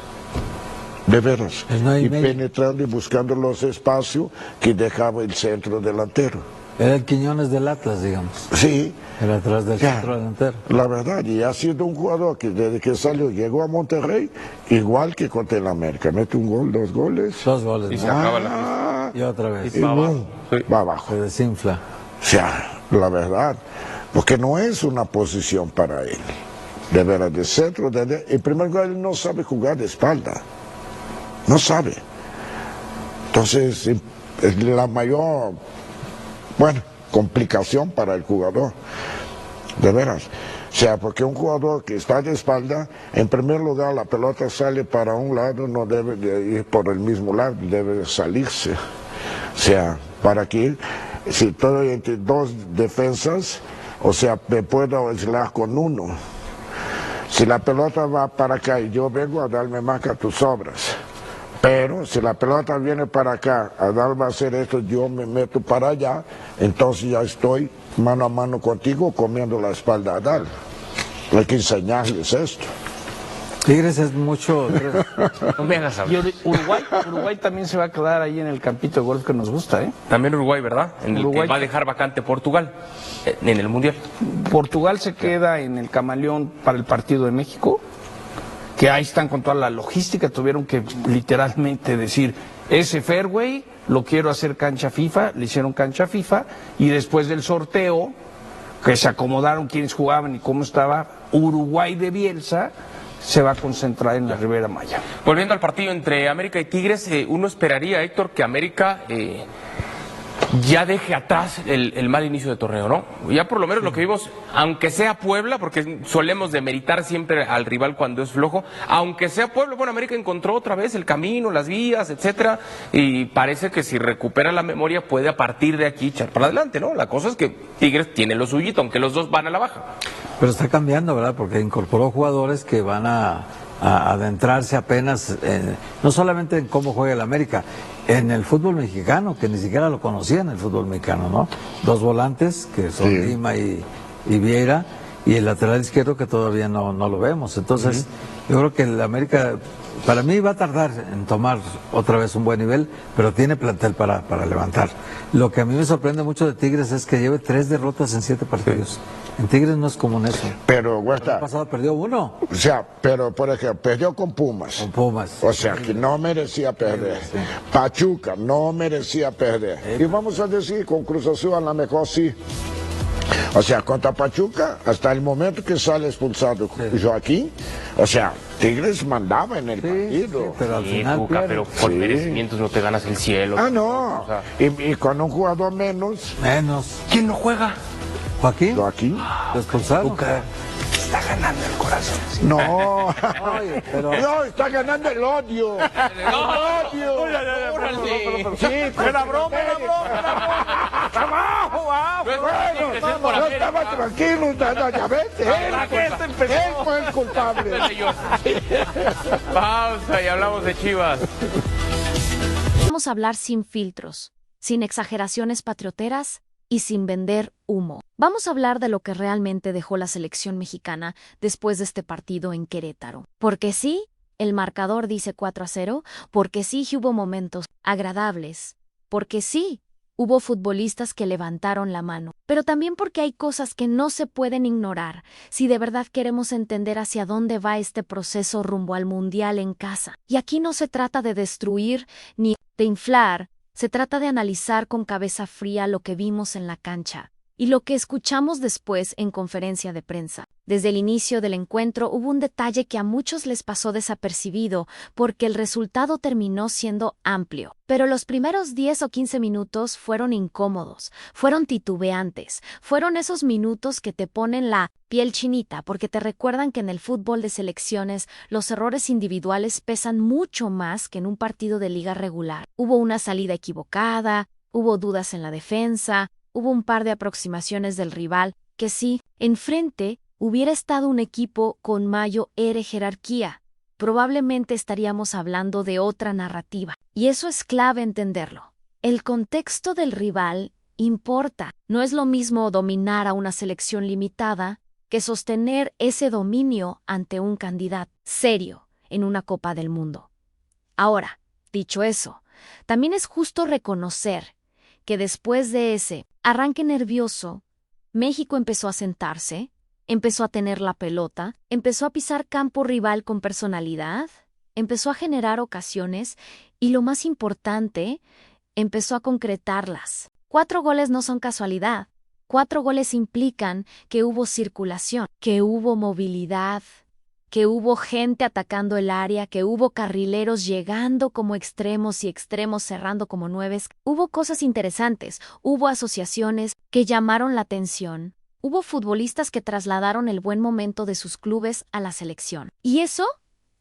De veras. Y penetrando y buscando los espacios que dejaba el centro delantero. Era el Quiñones del Atlas, digamos. Sí. Era atrás del centro delantero. La verdad, y ha sido un jugador que desde que salió, llegó a Monterrey, igual que contra el América. Mete un gol, 2 goles. 2 goles. Y se acaba la... Y otra vez. Y va abajo. Se desinfla. O sea, la verdad, porque no es una posición para él. De veras, de centro, en primer lugar, él no sabe jugar de espalda. No sabe. Entonces, es la mayor, complicación para el jugador. De veras. O sea, porque un jugador que está de espalda, en primer lugar, la pelota sale para un lado, no debe de ir por el mismo lado, debe salirse. O sea, para que, si estoy entre 2 defensas, o sea, me puedo aislar con 1. Si la pelota va para acá y yo vengo a darme marca, tú sobras. Pero si la pelota viene para acá, Adal va a hacer esto, yo me meto para allá, entonces ya estoy mano a mano contigo comiendo la espalda a Adal. Hay que enseñarles esto. Tigres es mucho... No me hagas hablar. Y Uruguay también se va a quedar ahí en el campito de golf que nos gusta, ¿eh? También Uruguay, ¿verdad? En Uruguay el que va a dejar vacante Portugal en el Mundial. Portugal se queda en el camaleón para el partido de México, que ahí están con toda la logística, tuvieron que literalmente decir, ese fairway lo quiero hacer cancha FIFA, le hicieron cancha FIFA, y después del sorteo, que se acomodaron quienes jugaban y cómo estaba, Uruguay de Bielsa se va a concentrar en la Ribera Maya. Volviendo al partido entre América y Tigres, uno esperaría, Héctor, que América ya deje atrás el mal inicio de torneo, ¿no? Ya por lo menos lo que vimos, aunque sea Puebla, porque solemos demeritar siempre al rival cuando es flojo, aunque sea Puebla, bueno, América encontró otra vez el camino, las vías, etcétera, y parece que si recupera la memoria puede a partir de aquí echar para adelante, ¿no? La cosa es que Tigres tiene lo suyito, aunque los dos van a la baja. Pero está cambiando, ¿verdad? Porque incorporó jugadores que van a adentrarse apenas, no solamente en cómo juega el América, en el fútbol mexicano, que ni siquiera lo conocía en el fútbol mexicano, ¿no? 2 volantes, que son Lima y Vieira, y el lateral izquierdo que todavía no lo vemos. Entonces, yo creo que el América, para mí, va a tardar en tomar otra vez un buen nivel, pero tiene plantel para levantar. Lo que a mí me sorprende mucho de Tigres es que lleve 3 derrotas en 7 partidos. En Tigres no es común eso. Pero, Huerta, el pasado perdió 1. O sea, pero por ejemplo, perdió con Pumas. Con Pumas. O sea, que no merecía perder. Sí. Pachuca no merecía perder. Y vamos a decir, con Cruz Azul a lo mejor sí. O sea, contra Pachuca, hasta el momento que sale expulsado Joaquín, o sea, Tigres mandaba en el partido. Sí, pero al final Cuca, pero por merecimientos no te ganas el cielo. Ah, no. O sea, y con un jugador menos. ¿Quién no juega? ¿Joaquín? Lo expulsaron. Está ganando el corazón. ¿Sí? No. Oye, pero... No, está ganando el odio. El odio. Sí, era broma. No estaba tranquilo, ya ves. Él fue el culpable. Pausa y hablamos de Chivas. Vamos a hablar sin filtros, sin exageraciones patrioteras y sin vender humo. Vamos a hablar de lo que realmente dejó la selección mexicana después de este partido en Querétaro. Porque sí, el marcador dice 4-0, porque sí hubo momentos agradables, porque sí hubo futbolistas que levantaron la mano, pero también porque hay cosas que no se pueden ignorar si de verdad queremos entender hacia dónde va este proceso rumbo al Mundial en casa. Y aquí no se trata de destruir ni de inflar, se trata de analizar con cabeza fría lo que vimos en la cancha y lo que escuchamos después en conferencia de prensa. Desde el inicio del encuentro hubo un detalle que a muchos les pasó desapercibido porque el resultado terminó siendo amplio. Pero los primeros 10 o 15 minutos fueron incómodos, fueron titubeantes, fueron esos minutos que te ponen la piel chinita porque te recuerdan que en el fútbol de selecciones los errores individuales pesan mucho más que en un partido de liga regular. Hubo una salida equivocada, hubo dudas en la defensa, hubo un par de aproximaciones del rival que sí, enfrente hubiera estado un equipo con mayor jerarquía, probablemente estaríamos hablando de otra narrativa. Y eso es clave entenderlo. El contexto del rival importa. No es lo mismo dominar a una selección limitada que sostener ese dominio ante un candidato serio en una Copa del Mundo. Ahora, dicho eso, también es justo reconocer que después de ese arranque nervioso, México empezó a sentarse, empezó a tener la pelota, empezó a pisar campo rival con personalidad, empezó a generar ocasiones y, lo más importante, empezó a concretarlas. 4 goles no son casualidad. 4 goles implican que hubo circulación, que hubo movilidad, que hubo gente atacando el área, que hubo carrileros llegando como extremos y extremos cerrando como 9. Hubo cosas interesantes, hubo asociaciones que llamaron la atención. Hubo futbolistas que trasladaron el buen momento de sus clubes a la selección. Y eso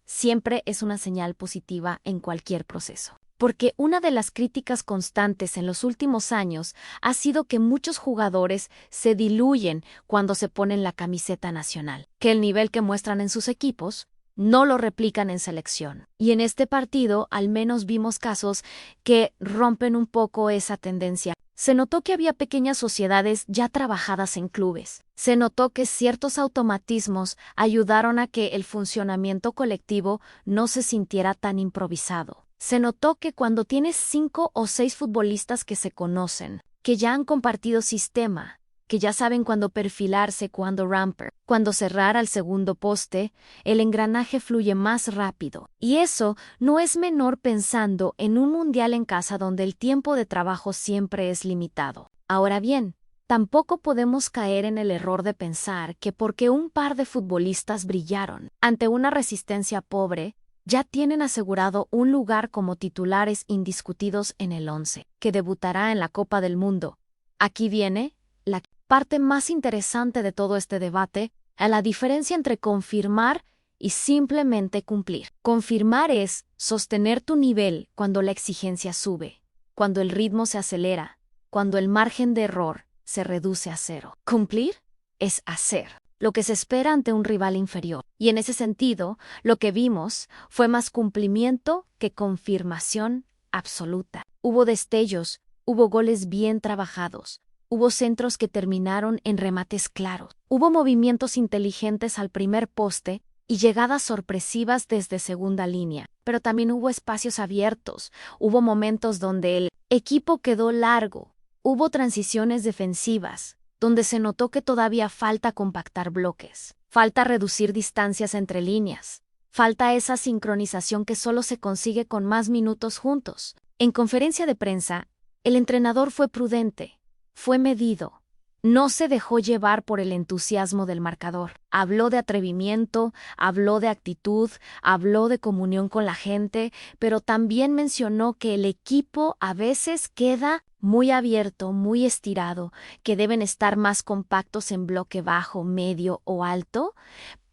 siempre es una señal positiva en cualquier proceso. Porque una de las críticas constantes en los últimos años ha sido que muchos jugadores se diluyen cuando se ponen la camiseta nacional, que el nivel que muestran en sus equipos no lo replican en selección. Y en este partido al menos vimos casos que rompen un poco esa tendencia. Se notó que había pequeñas sociedades ya trabajadas en clubes. Se notó que ciertos automatismos ayudaron a que el funcionamiento colectivo no se sintiera tan improvisado. Se notó que cuando tienes 5 o 6 futbolistas que se conocen, que ya han compartido sistema, que ya saben cuándo perfilarse, cuándo ramper, cuándo cerrar al segundo poste, el engranaje fluye más rápido. Y eso no es menor pensando en un mundial en casa donde el tiempo de trabajo siempre es limitado. Ahora bien, tampoco podemos caer en el error de pensar que porque un par de futbolistas brillaron ante una resistencia pobre, ya tienen asegurado un lugar como titulares indiscutidos en el 11, que debutará en la Copa del Mundo. Aquí viene la parte más interesante de todo este debate, a la diferencia entre confirmar y simplemente cumplir. Confirmar es sostener tu nivel cuando la exigencia sube, cuando el ritmo se acelera, cuando el margen de error se reduce a 0. Cumplir es hacer lo que se espera ante un rival inferior. Y en ese sentido, lo que vimos fue más cumplimiento que confirmación absoluta. Hubo destellos, hubo goles bien trabajados, Hubo centros que terminaron en remates claros. Hubo movimientos inteligentes al primer poste y llegadas sorpresivas desde segunda línea. Pero también hubo espacios abiertos. Hubo momentos donde el equipo quedó largo. Hubo transiciones defensivas, donde se notó que todavía falta compactar bloques. Falta reducir distancias entre líneas. Falta esa sincronización que solo se consigue con más minutos juntos. En conferencia de prensa, el entrenador fue prudente. Fue medido. No se dejó llevar por el entusiasmo del marcador. Habló de atrevimiento, habló de actitud, habló de comunión con la gente, pero también mencionó que el equipo a veces queda muy abierto, muy estirado, que deben estar más compactos en bloque bajo, medio o alto,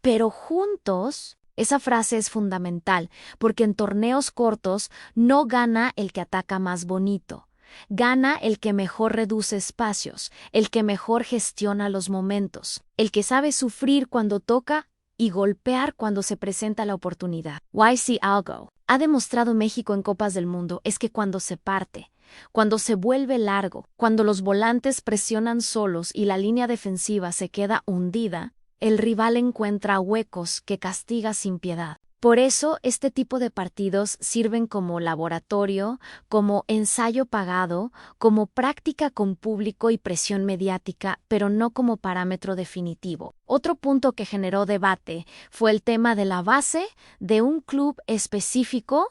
pero juntos. Esa frase es fundamental, porque en torneos cortos no gana el que ataca más bonito. Gana el que mejor reduce espacios, el que mejor gestiona los momentos, el que sabe sufrir cuando toca y golpear cuando se presenta la oportunidad. Si algo ha demostrado México en Copas del Mundo es que cuando se parte, cuando se vuelve largo, cuando los volantes presionan solos y la línea defensiva se queda hundida, el rival encuentra huecos que castiga sin piedad. Por eso, este tipo de partidos sirven como laboratorio, como ensayo pagado, como práctica con público y presión mediática, pero no como parámetro definitivo. Otro punto que generó debate fue el tema de la base de un club específico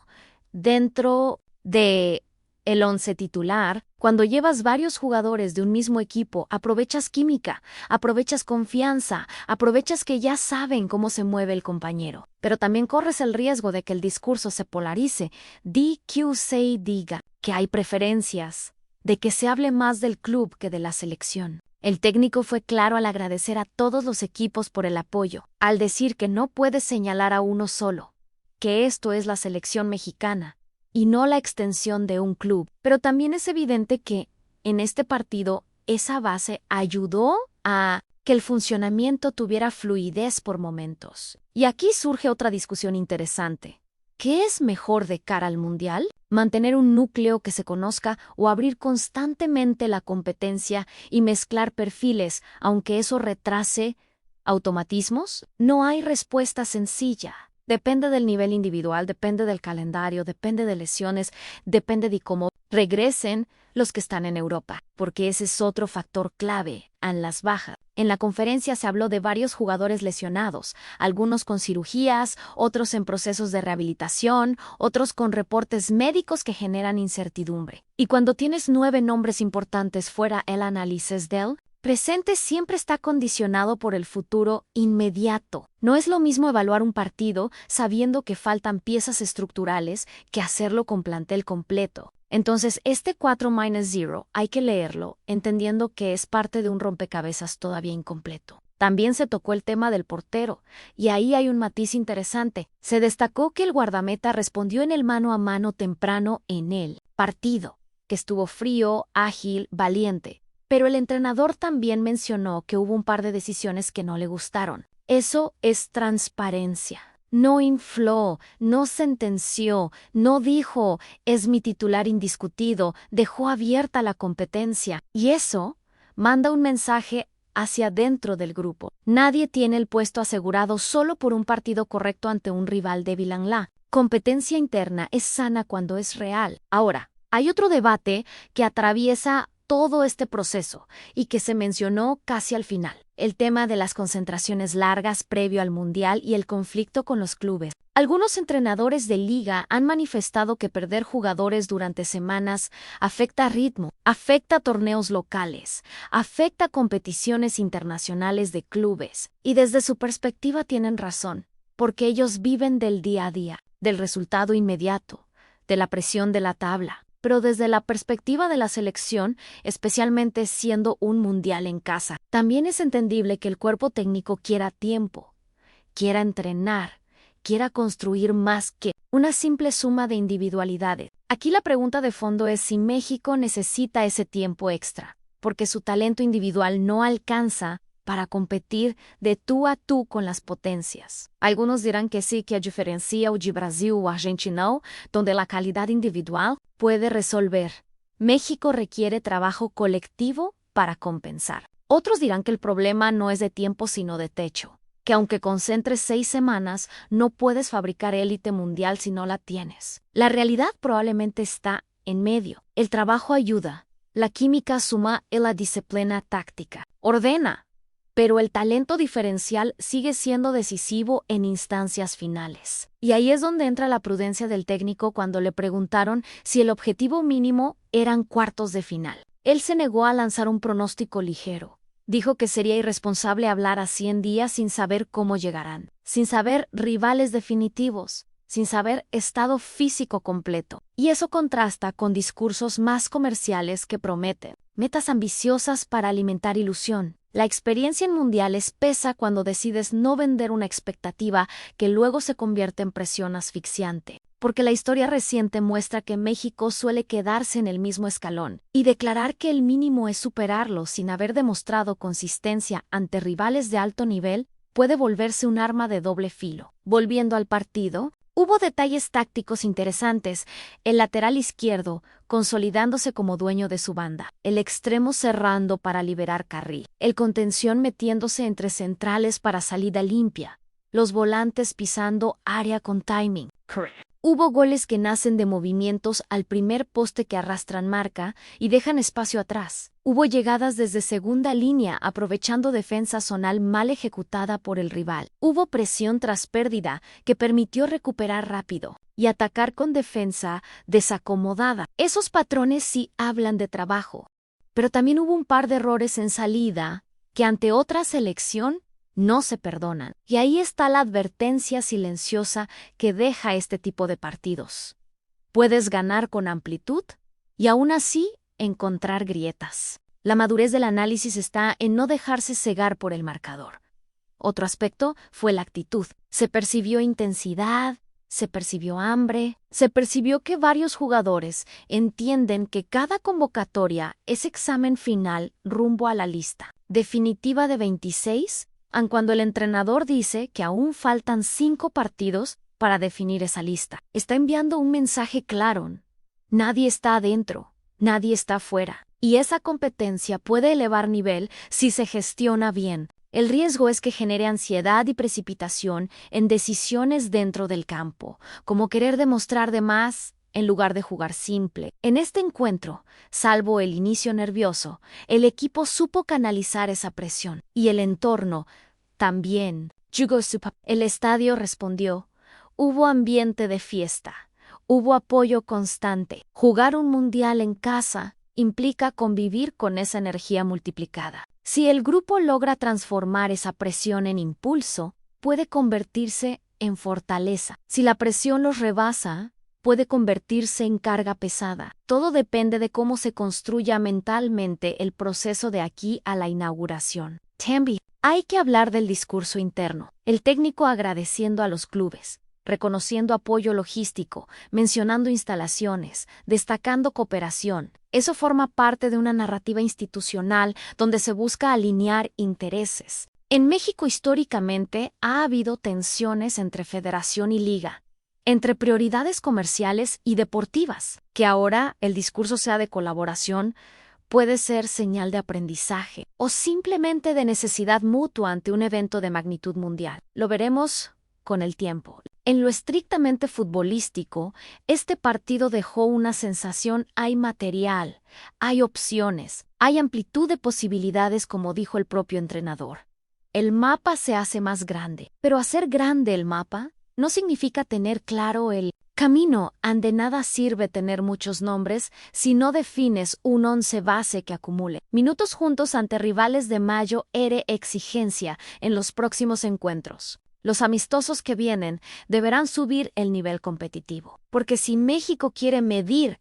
dentro de el once titular. Cuando llevas varios jugadores de un mismo equipo, aprovechas química, aprovechas confianza, aprovechas que ya saben cómo se mueve el compañero. Pero también corres el riesgo de que el discurso se polarice, se diga que hay preferencias, de que se hable más del club que de la selección. El técnico fue claro al agradecer a todos los equipos por el apoyo, al decir que no puedes señalar a uno solo, que esto es la selección mexicana y no la extensión de un club. Pero también es evidente que, en este partido, esa base ayudó a que el funcionamiento tuviera fluidez por momentos. Y aquí surge otra discusión interesante. ¿Qué es mejor de cara al Mundial? ¿Mantener un núcleo que se conozca o abrir constantemente la competencia y mezclar perfiles, aunque eso retrase automatismos? No hay respuesta sencilla. Depende del nivel individual, depende del calendario, depende de lesiones, depende de cómo regresen los que están en Europa, porque ese es otro factor clave en las bajas. En la conferencia se habló de varios jugadores lesionados, algunos con cirugías, otros en procesos de rehabilitación, otros con reportes médicos que generan incertidumbre. Y cuando tienes 9 nombres importantes fuera, el análisis del presente siempre está condicionado por el futuro inmediato. No es lo mismo evaluar un partido sabiendo que faltan piezas estructurales que hacerlo con plantel completo. Entonces, este 4-0 hay que leerlo entendiendo que es parte de un rompecabezas todavía incompleto. También se tocó el tema del portero, y ahí hay un matiz interesante. Se destacó que el guardameta respondió en el mano a mano temprano en el partido, que estuvo frío, ágil, valiente. Pero el entrenador también mencionó que hubo un par de decisiones que no le gustaron. Eso es transparencia. No infló, no sentenció, no dijo, es mi titular indiscutido, dejó abierta la competencia. Y eso manda un mensaje hacia dentro del grupo. Nadie tiene el puesto asegurado solo por un partido correcto ante un rival débil. La competencia interna es sana cuando es real. Ahora, hay otro debate que atraviesa todo este proceso y que se mencionó casi al final, el tema de las concentraciones largas previo al Mundial y el conflicto con los clubes. Algunos entrenadores de liga han manifestado que perder jugadores durante semanas afecta ritmo, afecta torneos locales, afecta competiciones internacionales de clubes, y desde su perspectiva tienen razón, porque ellos viven del día a día, del resultado inmediato, de la presión de la tabla. Pero desde la perspectiva de la selección, especialmente siendo un mundial en casa, también es entendible que el cuerpo técnico quiera tiempo, quiera entrenar, quiera construir más que una simple suma de individualidades. Aquí la pregunta de fondo es si México necesita ese tiempo extra, porque su talento individual no alcanza para competir de tú a tú con las potencias. Algunos dirán que sí, que a diferencia de Brasil o Argentina, donde la calidad individual puede resolver. México requiere trabajo colectivo para compensar. Otros dirán que el problema no es de tiempo sino de techo, que aunque concentres 6 semanas, no puedes fabricar élite mundial si no la tienes. La realidad probablemente está en medio. El trabajo ayuda, la química suma y la disciplina táctica. Ordena, pero el talento diferencial sigue siendo decisivo en instancias finales. Y ahí es donde entra la prudencia del técnico cuando le preguntaron si el objetivo mínimo eran cuartos de final. Él se negó a lanzar un pronóstico ligero. Dijo que sería irresponsable hablar a 100 días sin saber cómo llegarán, sin saber rivales definitivos, sin saber estado físico completo. Y eso contrasta con discursos más comerciales que prometen metas ambiciosas para alimentar ilusión. La experiencia en mundiales pesa cuando decides no vender una expectativa que luego se convierte en presión asfixiante, porque la historia reciente muestra que México suele quedarse en el mismo escalón, y declarar que el mínimo es superarlo sin haber demostrado consistencia ante rivales de alto nivel puede volverse un arma de doble filo. Volviendo al partido, hubo detalles tácticos interesantes, el lateral izquierdo consolidándose como dueño de su banda, el extremo cerrando para liberar carril, el contención metiéndose entre centrales para salida limpia, los volantes pisando área con timing. Hubo goles que nacen de movimientos al primer poste que arrastran marca y dejan espacio atrás. Hubo llegadas desde segunda línea aprovechando defensa zonal mal ejecutada por el rival. Hubo presión tras pérdida que permitió recuperar rápido y atacar con defensa desacomodada. Esos patrones sí hablan de trabajo. Pero también hubo un par de errores en salida que ante otra selección no se perdonan. Y ahí está la advertencia silenciosa que deja este tipo de partidos. Puedes ganar con amplitud y aún así encontrar grietas. La madurez del análisis está en no dejarse cegar por el marcador. Otro aspecto fue la actitud. Se percibió intensidad, se percibió hambre, se percibió que varios jugadores entienden que cada convocatoria es examen final rumbo a la lista definitiva de 26, aun cuando el entrenador dice que aún faltan 5 partidos para definir esa lista. Está enviando un mensaje claro. Nadie está adentro, nadie está afuera. Y esa competencia puede elevar nivel si se gestiona bien. El riesgo es que genere ansiedad y precipitación en decisiones dentro del campo, como querer demostrar de más en lugar de jugar simple. En este encuentro, salvo el inicio nervioso, el equipo supo canalizar esa presión. Y el entorno también. El estadio respondió. Hubo ambiente de fiesta. Hubo apoyo constante. Jugar un mundial en casa implica convivir con esa energía multiplicada. Si el grupo logra transformar esa presión en impulso, puede convertirse en fortaleza. Si la presión los rebasa, puede convertirse en carga pesada. Todo depende de cómo se construya mentalmente el proceso de aquí a la inauguración. También hay que hablar del discurso interno. El técnico agradeciendo a los clubes, reconociendo apoyo logístico, mencionando instalaciones, destacando cooperación. Eso forma parte de una narrativa institucional donde se busca alinear intereses. En México históricamente ha habido tensiones entre federación y liga, entre prioridades comerciales y deportivas. Que ahora el discurso sea de colaboración puede ser señal de aprendizaje o simplemente de necesidad mutua ante un evento de magnitud mundial. Lo veremos con el tiempo. En lo estrictamente futbolístico, este partido dejó una sensación: hay material, hay opciones, hay amplitud de posibilidades, como dijo el propio entrenador. El mapa se hace más grande, pero hacer grande el mapa no significa tener claro el camino. De nada sirve tener muchos nombres si no defines un 11 base que acumule minutos juntos ante rivales de mayor exigencia en los próximos encuentros. Los amistosos que vienen deberán subir el nivel competitivo, porque si México quiere medir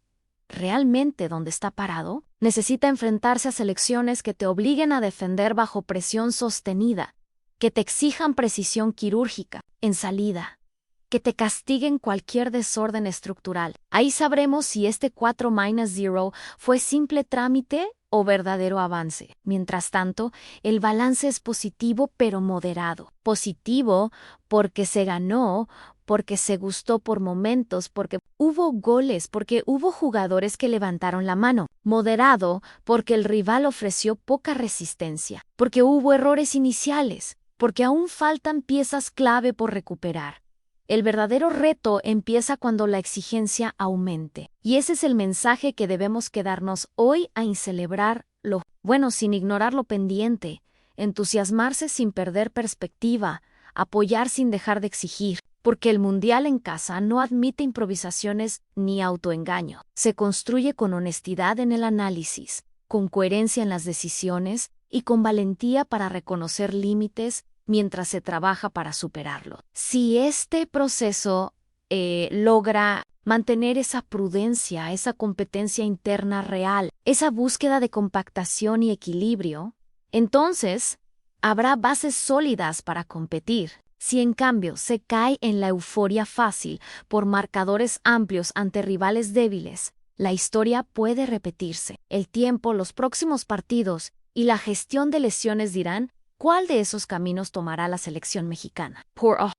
realmente dónde está parado, necesita enfrentarse a selecciones que te obliguen a defender bajo presión sostenida, que te exijan precisión quirúrgica en salida, que te castiguen cualquier desorden estructural. Ahí sabremos si este 4-0 fue simple trámite o verdadero avance. Mientras tanto, el balance es positivo pero moderado. Positivo porque se ganó porque se gustó por momentos, porque hubo goles, porque hubo jugadores que levantaron la mano. Moderado, porque el rival ofreció poca resistencia, porque hubo errores iniciales, porque aún faltan piezas clave por recuperar. El verdadero reto empieza cuando la exigencia aumente. Y ese es el mensaje que debemos quedarnos hoy a celebrar lo bueno sin ignorar lo pendiente, entusiasmarse sin perder perspectiva, apoyar sin dejar de exigir. Porque el Mundial en casa no admite improvisaciones ni autoengaño. Se construye con honestidad en el análisis, con coherencia en las decisiones y con valentía para reconocer límites mientras se trabaja para superarlo. Si este proceso logra mantener esa prudencia, esa competencia interna real, esa búsqueda de compactación y equilibrio, entonces habrá bases sólidas para competir. Si en cambio se cae en la euforia fácil por marcadores amplios ante rivales débiles, la historia puede repetirse. El tiempo, los próximos partidos y la gestión de lesiones dirán cuál de esos caminos tomará la selección mexicana.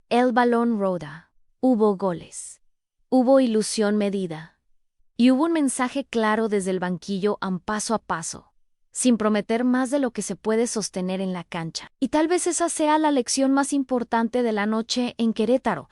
El balón roda, hubo goles, hubo ilusión medida y hubo un mensaje claro desde el banquillo a paso, sin prometer más de lo que se puede sostener en la cancha. Y tal vez esa sea la lección más importante de la noche en Querétaro,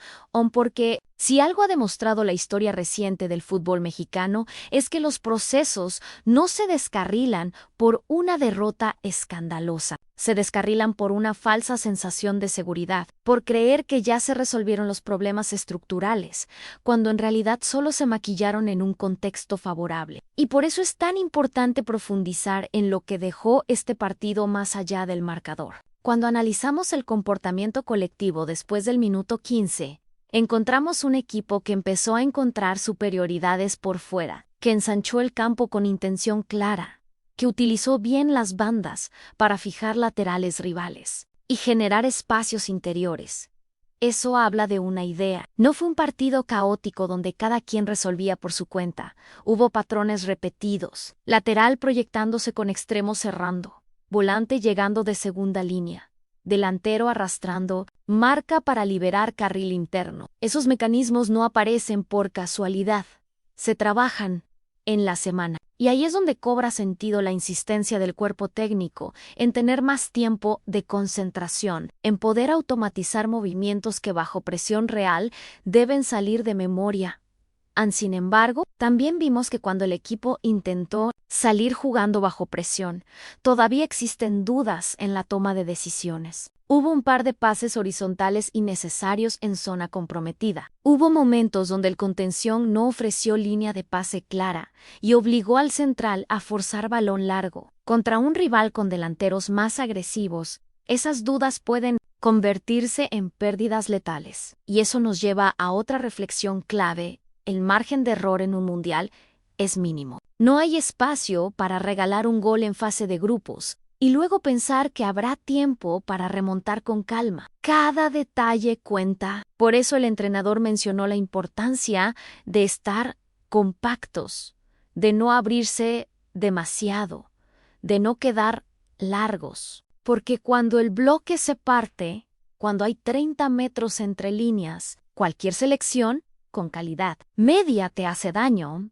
porque si algo ha demostrado la historia reciente del fútbol mexicano es que los procesos no se descarrilan por una derrota escandalosa. Se descarrilan por una falsa sensación de seguridad, por creer que ya se resolvieron los problemas estructurales, cuando en realidad solo se maquillaron en un contexto favorable. Y por eso es tan importante profundizar en lo que dejó este partido más allá del marcador. Cuando analizamos el comportamiento colectivo después del minuto 15, encontramos un equipo que empezó a encontrar superioridades por fuera, que ensanchó el campo con intención clara, que utilizó bien las bandas para fijar laterales rivales y generar espacios interiores. Eso habla de una idea. No fue un partido caótico donde cada quien resolvía por su cuenta. Hubo patrones repetidos, lateral proyectándose con extremo cerrando, volante llegando de segunda línea, delantero arrastrando, marca para liberar carril interno. Esos mecanismos no aparecen por casualidad, se trabajan en la semana. Y ahí es donde cobra sentido la insistencia del cuerpo técnico en tener más tiempo de concentración, en poder automatizar movimientos que bajo presión real deben salir de memoria. Sin embargo, también vimos que cuando el equipo intentó salir jugando bajo presión, todavía existen dudas en la toma de decisiones. Hubo un par de pases horizontales innecesarios en zona comprometida. Hubo momentos donde el contención no ofreció línea de pase clara y obligó al central a forzar balón largo. Contra un rival con delanteros más agresivos, esas dudas pueden convertirse en pérdidas letales. Y eso nos lleva a otra reflexión clave: el margen de error en un mundial es mínimo. No hay espacio para regalar un gol en fase de grupos y luego pensar que habrá tiempo para remontar con calma. Cada detalle cuenta. Por eso el entrenador mencionó la importancia de estar compactos, de no abrirse demasiado, de no quedar largos. Porque cuando el bloque se parte, cuando hay 30 metros entre líneas, cualquier selección con calidad media te hace daño.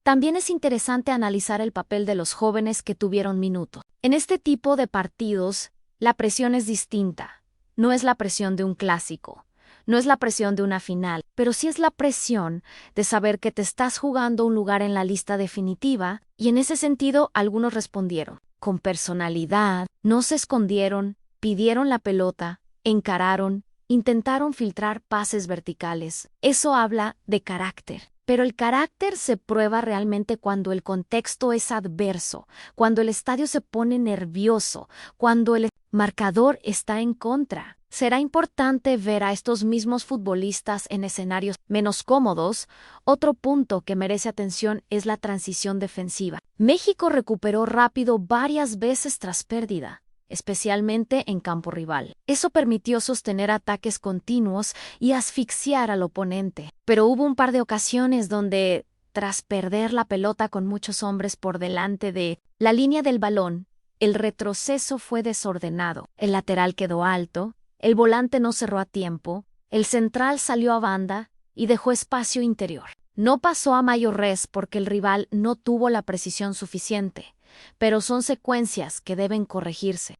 También es interesante analizar el papel de los jóvenes que tuvieron minuto. En este tipo de partidos, la presión es distinta. No es la presión de un clásico, no es la presión de una final, pero sí es la presión de saber que te estás jugando un lugar en la lista definitiva, y en ese sentido algunos respondieron con personalidad, no se escondieron, pidieron la pelota, encararon, intentaron filtrar pases verticales. Eso habla de carácter. Pero el carácter se prueba realmente cuando el contexto es adverso, cuando el estadio se pone nervioso, cuando el marcador está en contra. Será importante ver a estos mismos futbolistas en escenarios menos cómodos. Otro punto que merece atención es la transición defensiva. México recuperó rápido varias veces tras pérdida, especialmente en campo rival. Eso permitió sostener ataques continuos y asfixiar al oponente. Pero hubo un par de ocasiones donde, tras perder la pelota con muchos hombres por delante de la línea del balón, el retroceso fue desordenado. El lateral quedó alto, el volante no cerró a tiempo, El central salió a banda y dejó espacio interior. No pasó a mayor res porque el rival no tuvo la precisión suficiente, pero son secuencias que deben corregirse.